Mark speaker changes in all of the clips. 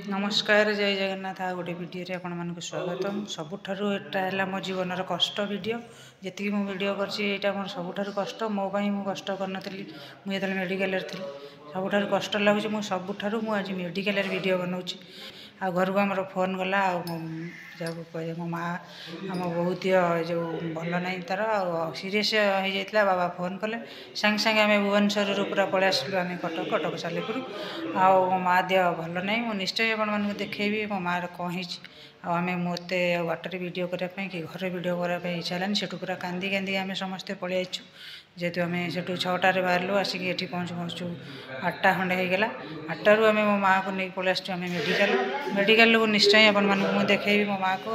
Speaker 1: नमस्कार जय जगन्नाथ आ गोटे भिडियो आपण मानक स्वागतम सबुठारु एटा है मो जीवनर कष्ट वीडियो जी मु वीडियो करटा मोर सबुठारु कष्ट मो मु कष्ट करनी मुझे मेडिकल थी सबुठारु कष्ट लगुच सबुठारु आज मेडिकल वीडियो बनाऊँगी आ घर को आमर फोन गला कहे मो माँ आम बहुत जो भल ना तार सीरीयस हो जाता बाबा फोन कले सांगे सांगे आम भुवनेश्वर पूरा पलि आसलु आम कटक कटक सालेपुर मो माँ देह भल ना मुझे निश्चय आप देखेबी मो माँ कौन आम मत बाटर वीडियो करने कि घर वीडियो करने इच्छा है से पूरा कांदी कांदी आम समस्ते पलि आईचु जेहेतु आम से 6टार बाहर आसिक ये पहुँचु पहुँचु 8टा खंडे होगला 8टारू आम मो माँ को नहीं पलि आसचु आम मेडिकल को निश्चय आप मुझे देखेबी मो माँ को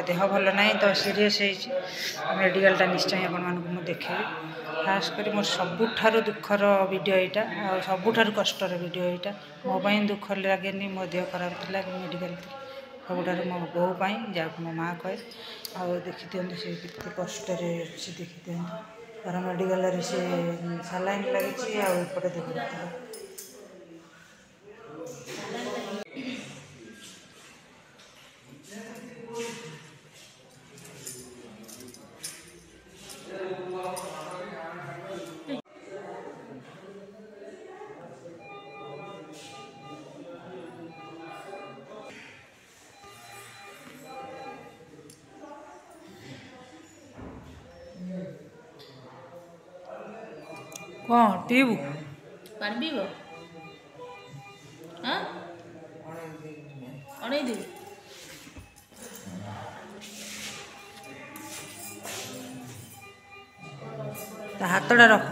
Speaker 1: देह भल ना तो सीरीयस मेडिकलटा निश्चय आप देखेबी खास कर मोर सबुठारु दुखर वीडियो यहाँ सबुठारु कष्टर वीडियो यहाँ मोपाई दुख लगे मो देह खराब थी मेडिकल सबुठारु मो बोपाई जहाँ मो माँ कहे आ देखी दिखते से कितने कष्ट देखी दिखते तार मेडिकल से सालाइन लगी आउटे देखते कौन पीबू
Speaker 2: पानी पीब हाँ अड़े दी
Speaker 1: हाथटा रख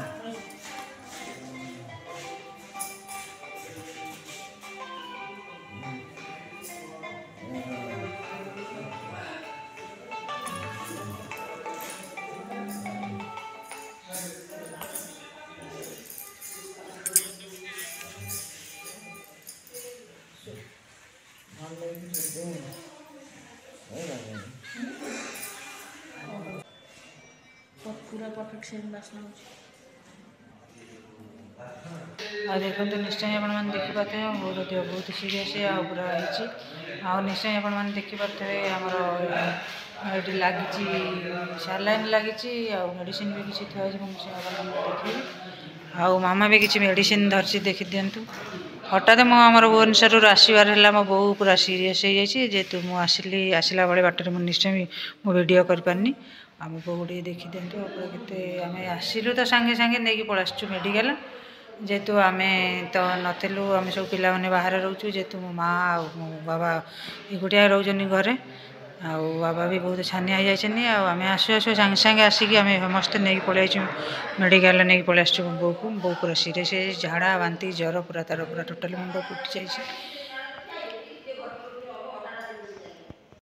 Speaker 2: पूरा परफेक्ट सेम बास्ना
Speaker 1: आ देखो निश्चय आप देखिपे मोर देह बहुत सीरीयस पूरा हो निश्चय आप देखिपे आमर ये लगी सालाइन लगी मेडिसिन भी किसी थी देखिए आ मामा भी किसी मेडिसिन धरसी देखी दिंतु हठात मो आम भुवनेश्वर आसबार है मो बो पूरा सीरीयस हो जाए जेहेतु मुझे आसला बेले बाटर मुझे निश्चय मो वीडियो करपारनी आम बो गोटे देखी दिंतु के आम आसिलु तो सांगे सांगे नहीं पलि मेडिकल जेहेतु आम तो नथिलु आम सब पिला माने बाहर रोचु जेहेतु मो माँ आ मो बाबा एकुटिया रोचनी घरे आ बाबा भी बहुत छानिया हो जाए आम आसु आसु सांगे सांगे आसिक आम समस्ते नहीं पलि आईचु मेडिकल नहीं पलि आसचु बो को बो पूरा सीरीयस झाड़ा बांती ज्वर पूरा तार पूरा टोटाल मुंड फुटी जाइए